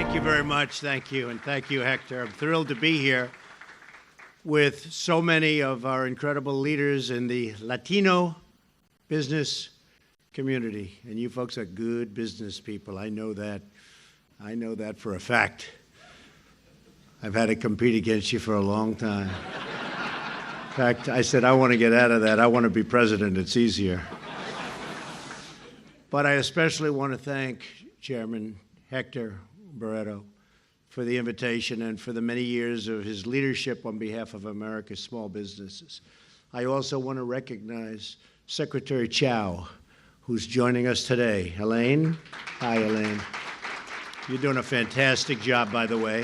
Thank you very much. Thank you. And thank you, Hector. I'm thrilled to be here with so many of our incredible leaders in the Latino business community. And you folks are good business people. I know that. I know that for a fact. I've had to compete against you for a long time. In fact, I said, I want to get out of that. I want to be president. It's easier. But I especially want to thank Chairman Hector Barreto for the invitation and for the many years of his leadership on behalf of America's small businesses. I also want to recognize Secretary Chow, who's joining us today. Elaine? Hi, Elaine. You're doing a fantastic job, by the way.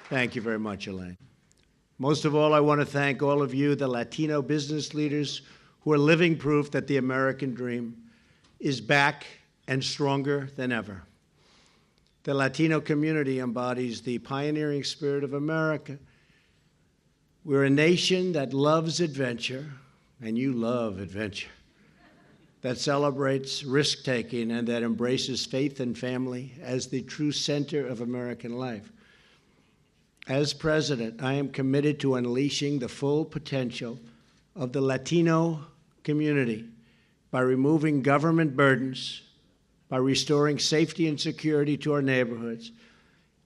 Thank you very much, Elaine. Most of all, I want to thank all of you, the Latino business leaders, who are living proof that the American dream is back and stronger than ever. The Latino community embodies the pioneering spirit of America. We're a nation that loves adventure, and you love adventure, that celebrates risk-taking and that embraces faith and family as the true center of American life. As president, I am committed to unleashing the full potential of the Latino community by removing government burdens, by restoring safety and security to our neighborhoods,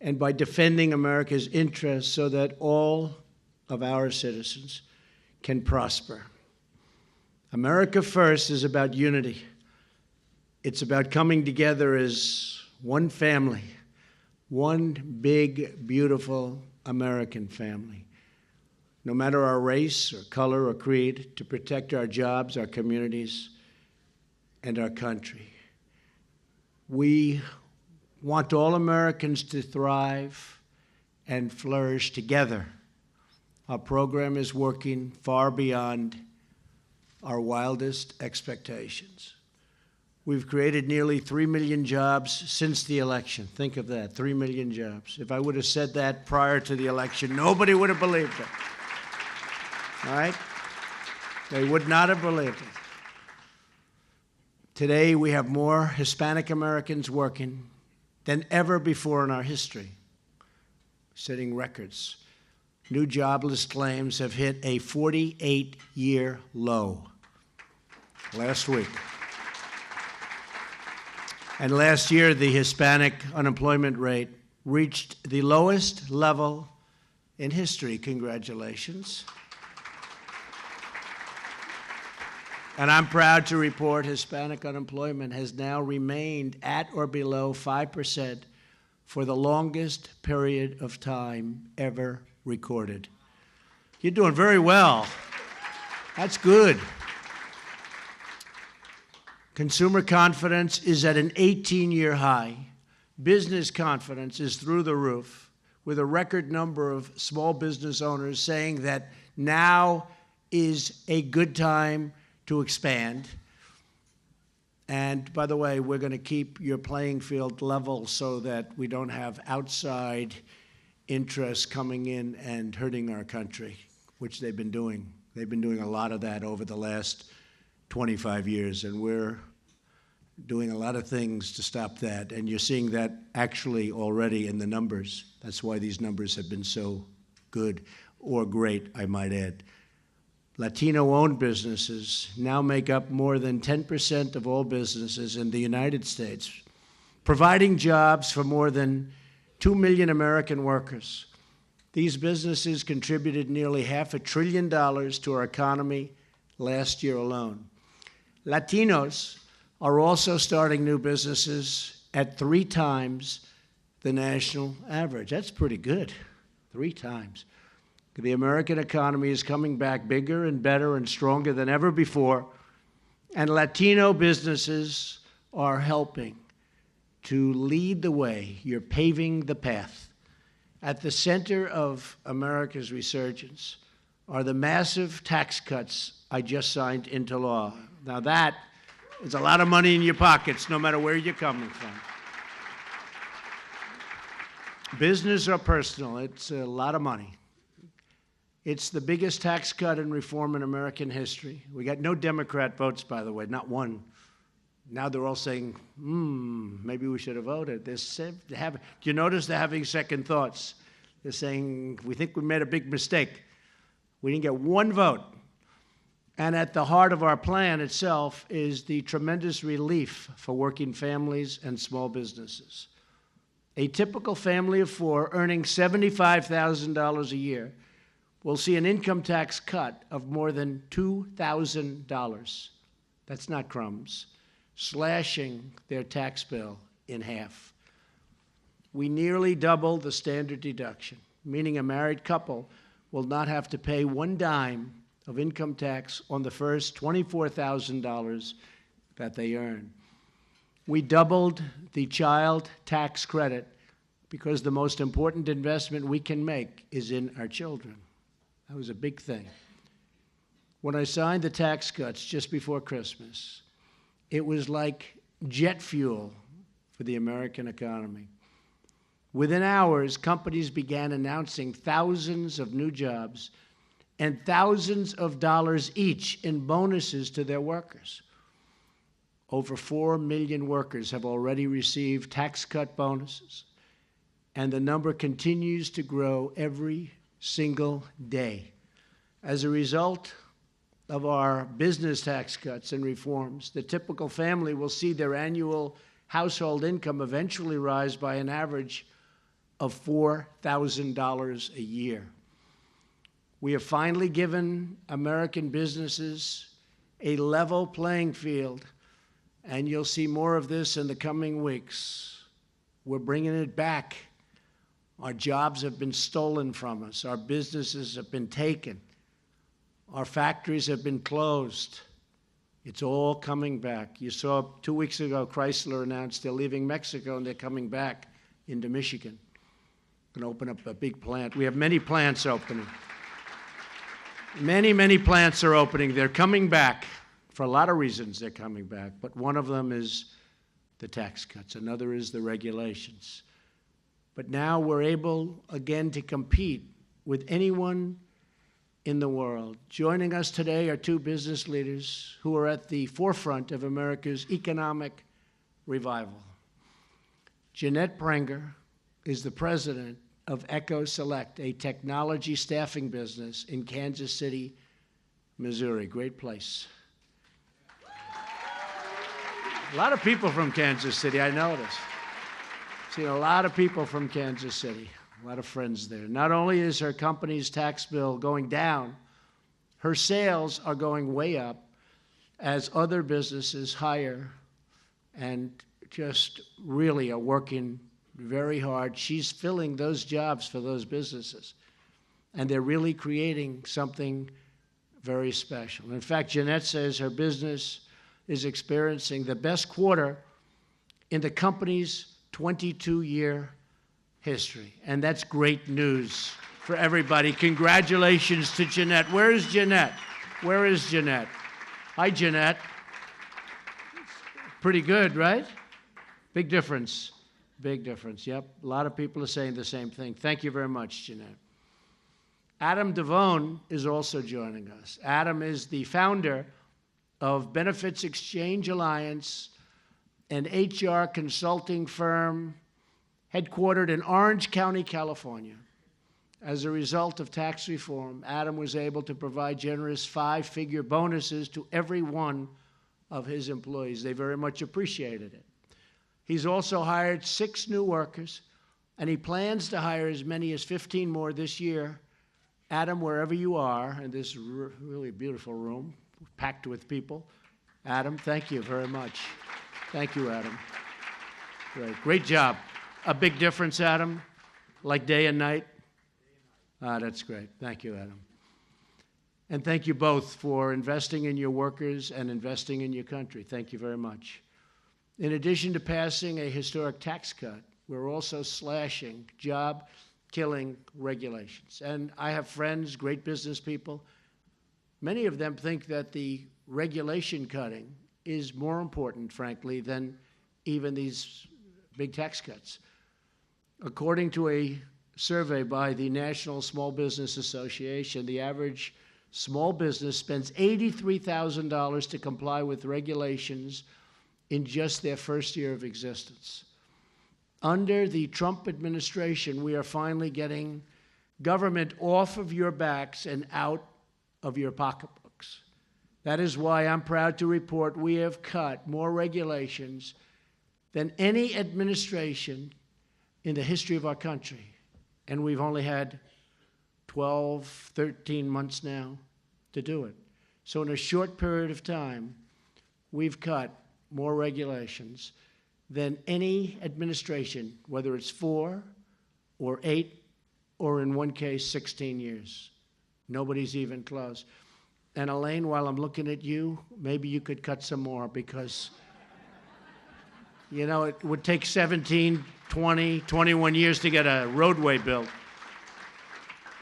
and by defending America's interests so that all of our citizens can prosper. America First is about unity. It's about coming together as one family, one big, beautiful American family, no matter our race or color or creed, to protect our jobs, our communities, and our country. We want all Americans to thrive and flourish together. Our program is working far beyond our wildest expectations. We've created nearly 3 million jobs since the election. Think of that, 3 million jobs. If I would have said that prior to the election, nobody would have believed it. All right? They would not have believed it. Today, we have more Hispanic Americans working than ever before in our history, setting records. New jobless claims have hit a 48-year low last week. And last year, the Hispanic unemployment rate reached the lowest level in history. Congratulations. And I'm proud to report Hispanic unemployment has now remained at or below 5% for the longest period of time ever recorded. You're doing very well. That's good. Consumer confidence is at an 18-year high. Business confidence is through the roof, with a record number of small business owners saying that now is a good time to expand. And by the way, we're going to keep your playing field level so that we don't have outside interests coming in and hurting our country, which they've been doing. They've been doing a lot of that over the last 25 years, and we're doing a lot of things to stop that. And you're seeing that actually already in the numbers. That's why these numbers have been so good, or great, I might add. Latino-owned businesses now make up more than 10% of all businesses in the United States, providing jobs for more than 2 million American workers. These businesses contributed nearly $500 billion to our economy last year alone. Latinos are also starting new businesses at 3 times the national average. That's pretty good, 3 times. The American economy is coming back bigger and better and stronger than ever before, and Latino businesses are helping to lead the way. You're paving the path. At the center of America's resurgence are the massive tax cuts I just signed into law. Now that is a lot of money in your pockets, no matter where you're coming from. Business or personal, it's a lot of money. It's the biggest tax cut and reform in American history. We got no Democrat votes, by the way, not one. Now they're all saying, maybe we should have voted. Do you notice they're having second thoughts? They're saying, we think we made a big mistake. We didn't get one vote. And at the heart of our plan itself is the tremendous relief for working families and small businesses. A typical family of four earning $75,000 a year will see an income tax cut of more than $2,000. That's not crumbs. Slashing their tax bill in half. We nearly doubled the standard deduction, meaning a married couple will not have to pay one dime of income tax on the first $24,000 that they earn. We doubled the child tax credit because the most important investment we can make is in our children. That was a big thing. When I signed the tax cuts just before Christmas, it was like jet fuel for the American economy. Within hours, companies began announcing thousands of new jobs and thousands of dollars each in bonuses to their workers. Over 4 million workers have already received tax cut bonuses, and the number continues to grow every single day. As a result of our business tax cuts and reforms, the typical family will see their annual household income eventually rise by an average of $4,000 a year. We have finally given American businesses a level playing field, and you'll see more of this in the coming weeks. We're bringing it back. Our jobs have been stolen from us. Our businesses have been taken. Our factories have been closed. It's all coming back. You saw 2 weeks ago, Chrysler announced they're leaving Mexico and they're coming back into Michigan. Going to open up a big plant. We have many plants opening. Many plants are opening. They're coming back. For a lot of reasons they're coming back, but one of them is the tax cuts. Another is the regulations. But now we're able again to compete with anyone in the world. Joining us today are two business leaders who are at the forefront of America's economic revival. Jeanette Prenger is the president of Echo Select, a technology staffing business in Kansas City, Missouri. Great place. A lot of people from Kansas City, I noticed. Seen a lot of people from Kansas City. A lot of friends there. Not only is her company's tax bill going down, her sales are going way up as other businesses hire and just really are working very hard. She's filling those jobs for those businesses, and they're really creating something very special. In fact, Jeanette says her business is experiencing the best quarter in the company's 22-year history. And that's great news for everybody. Congratulations to Jeanette. Where is Jeanette? Where is Jeanette? Hi, Jeanette. Pretty good, right? Big difference. Big difference. Yep. A lot of people are saying the same thing. Thank you very much, Jeanette. Adam Devone is also joining us. Adam is the founder of Benefits Exchange Alliance, an HR consulting firm headquartered in Orange County, California. As a result of tax reform, Adam was able to provide generous 5-figure bonuses to every one of his employees. They very much appreciated it. He's also hired 6 new workers, and he plans to hire as many as 15 more this year. Adam, wherever you are, in this really beautiful room, packed with people. Adam, thank you very much. Thank you, Adam. Great job. A big difference, Adam? Like day and night? That's great. Thank you, Adam. And thank you both for investing in your workers and investing in your country. Thank you very much. In addition to passing a historic tax cut, we're also slashing job-killing regulations. And I have friends, great business people. Many of them think that the regulation cutting is more important, frankly, than even these big tax cuts. According to a survey by the National Small Business Association, the average small business spends $83,000 to comply with regulations in just their first year of existence. Under the Trump administration, we are finally getting government off of your backs and out of your pocketbooks. That is why I'm proud to report we have cut more regulations than any administration in the history of our country. And we've only had 12, 13 months now to do it. So in a short period of time, we've cut more regulations than any administration, whether it's 4 or 8 or in one case 16 years. Nobody's even close. And Elaine, while I'm looking at you, maybe you could cut some more because, you know, it would take 17, 20, 21 years to get a roadway built.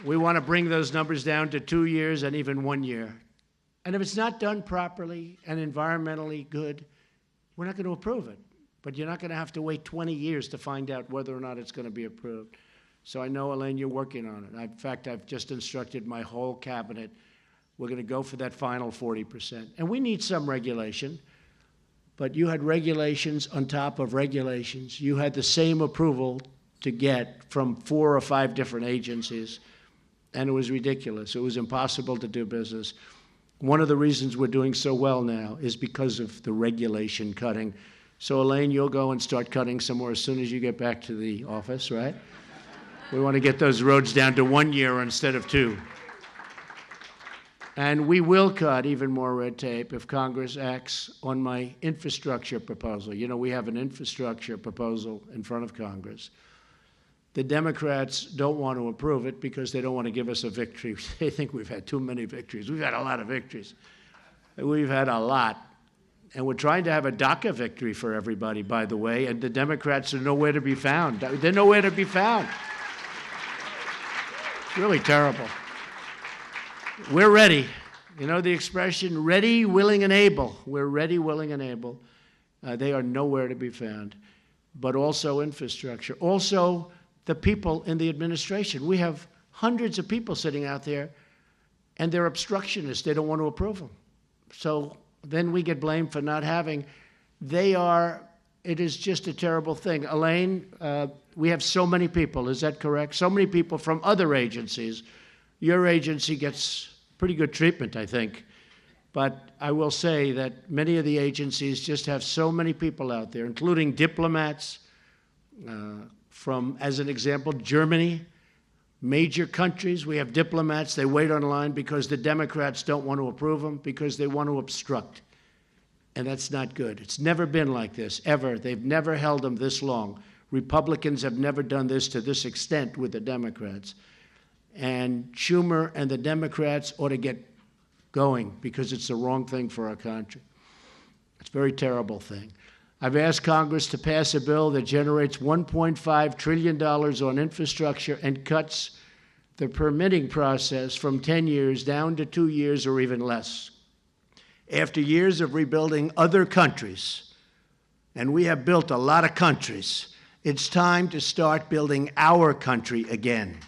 We want to bring those numbers down to 2 years and even 1 year. And if it's not done properly and environmentally good, we're not going to approve it. But you're not going to have to wait 20 years to find out whether or not it's going to be approved. So I know, Elaine, you're working on it. In fact, I've just instructed my whole cabinet. We're going to go for that final 40%. And we need some regulation. But you had regulations on top of regulations. You had the same approval to get from 4 or 5 different agencies. And it was ridiculous. It was impossible to do business. One of the reasons we're doing so well now is because of the regulation cutting. So, Elaine, you'll go and start cutting some more as soon as you get back to the office, right? We want to get those roads down to 1 year instead of 2. And we will cut even more red tape if Congress acts on my infrastructure proposal. You know, we have an infrastructure proposal in front of Congress. The Democrats don't want to approve it because they don't want to give us a victory. They think we've had too many victories. We've had a lot of victories. We've had a lot. And we're trying to have a DACA victory for everybody, by the way, and the Democrats are nowhere to be found. They're nowhere to be found. It's really terrible. We're ready. You know the expression, ready, willing, and able. We're ready, willing, and able. They are nowhere to be found. But also infrastructure. Also the people in the administration. We have hundreds of people sitting out there, and they're obstructionists. They don't want to approve them. So then we get blamed for not having. It is just a terrible thing. Elaine, we have so many people, is that correct? So many people from other agencies. Your agency gets pretty good treatment, I think. But I will say that many of the agencies just have so many people out there, including diplomats from, as an example, Germany, major countries. We have diplomats. They wait online because the Democrats don't want to approve them because they want to obstruct. And that's not good. It's never been like this, ever. They've never held them this long. Republicans have never done this to this extent with the Democrats. And Schumer and the Democrats ought to get going because it's the wrong thing for our country. It's a very terrible thing. I've asked Congress to pass a bill that generates $1.5 trillion on infrastructure and cuts the permitting process from 10 years down to 2 years or even less. After years of rebuilding other countries, and we have built a lot of countries, it's time to start building our country again.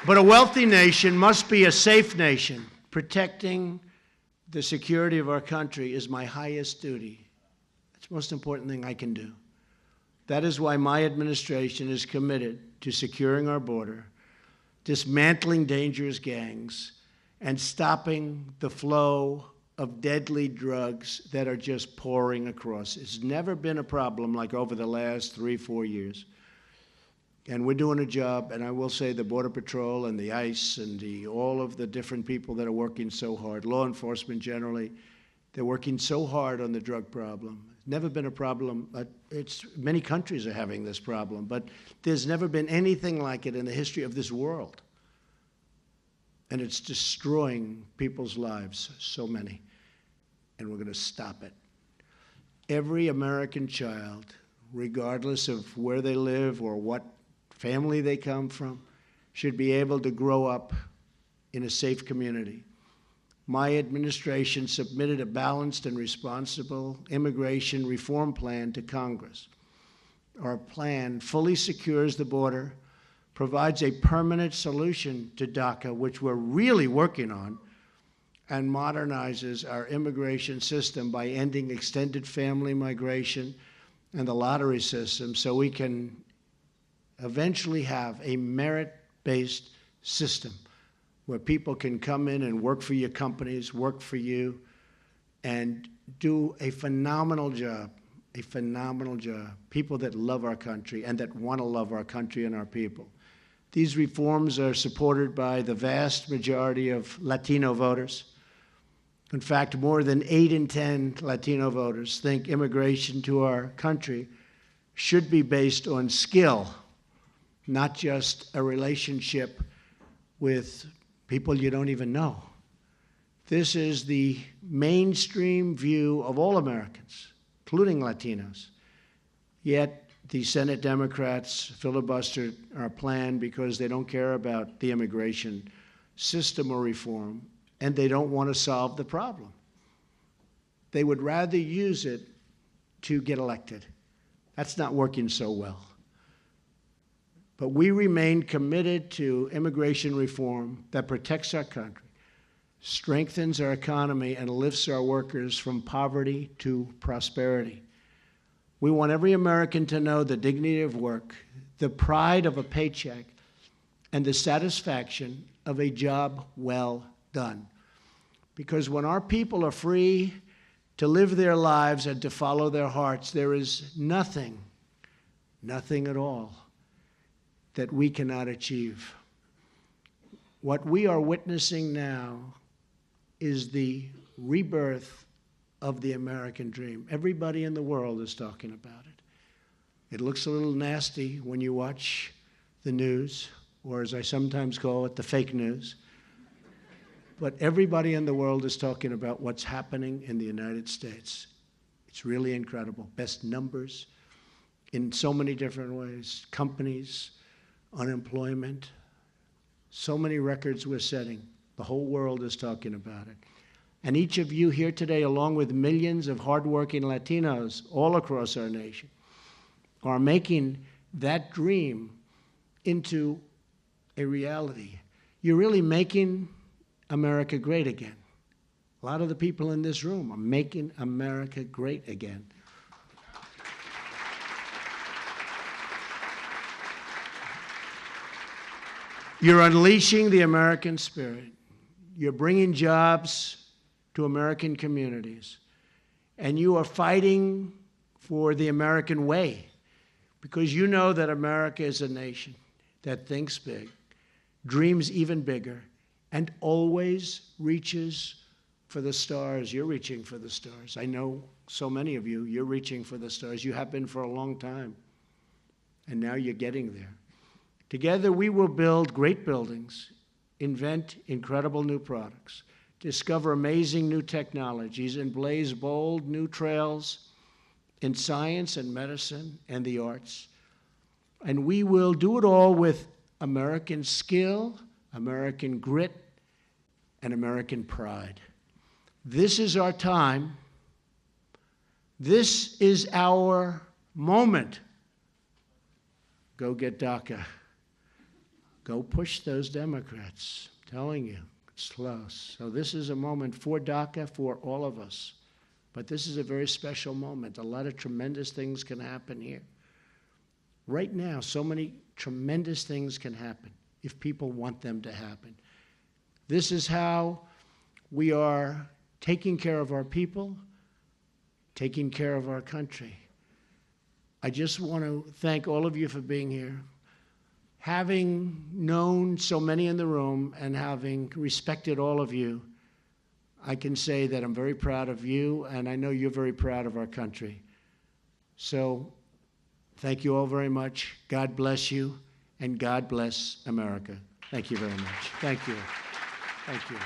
But a wealthy nation must be a safe nation. Protecting the security of our country is my highest duty. It's the most important thing I can do. That is why my administration is committed to securing our border, dismantling dangerous gangs, and stopping the flow of deadly drugs that are just pouring across. It's never been a problem like over the last 3-4 years. And we're doing a job, and I will say the Border Patrol and the ICE and all of the different people that are working so hard, law enforcement generally, they're working so hard on the drug problem. Never been a problem. Many countries are having this problem, but there's never been anything like it in the history of this world. And it's destroying people's lives, so many. And we're going to stop it. Every American child, regardless of where they live or what family they come from, should be able to grow up in a safe community. My administration submitted a balanced and responsible immigration reform plan to Congress. Our plan fully secures the border, provides a permanent solution to DACA, which we're really working on, and modernizes our immigration system by ending extended family migration and the lottery system so we can eventually have a merit-based system where people can come in and work for your companies, work for you, and do a phenomenal job, people that love our country and that want to love our country and our people. These reforms are supported by the vast majority of Latino voters. In fact, more than 8 in 10 Latino voters think immigration to our country should be based on skill, not just a relationship with people you don't even know. This is the mainstream view of all Americans, including Latinos. Yet the Senate Democrats filibustered our plan because they don't care about the immigration system or reform, and they don't want to solve the problem. They would rather use it to get elected. That's not working so well. But we remain committed to immigration reform that protects our country, strengthens our economy, and lifts our workers from poverty to prosperity. We want every American to know the dignity of work, the pride of a paycheck, and the satisfaction of a job well done. Because when our people are free to live their lives and to follow their hearts, there is nothing at all that we cannot achieve. What we are witnessing now is the rebirth of the American dream. Everybody in the world is talking about it. It looks a little nasty when you watch the news, or as I sometimes call it, the fake news. But everybody in the world is talking about what's happening in the United States. It's really incredible. Best numbers in so many different ways. Companies, unemployment, so many records we're setting. The whole world is talking about it. And each of you here today, along with millions of hardworking Latinos all across our nation, are making that dream into a reality. You're really making America great again. A lot of the people in this room are making America great again. You're unleashing the American spirit. You're bringing jobs to American communities. And you are fighting for the American way, because you know that America is a nation that thinks big, dreams even bigger, and always reaches for the stars. You're reaching for the stars. I know so many of you, you're reaching for the stars. You have been for a long time, and now you're getting there. Together, we will build great buildings, invent incredible new products, discover amazing new technologies, and blaze bold new trails in science and medicine and the arts. And we will do it all with American skill, American grit, and American pride. This is our time. This is our moment. Go get DACA. Go push those Democrats. I'm telling you, it's close. So this is a moment for DACA, for all of us. But this is a very special moment. A lot of tremendous things can happen here. Right now, so many tremendous things can happen if people want them to happen. This is how we are taking care of our people, taking care of our country. I just want to thank all of you for being here. Having known so many in the room and having respected all of you, I can say that I'm very proud of you, and I know you're very proud of our country. So thank you all very much. God bless you, and God bless America. Thank you very much. Thank you. Thank you.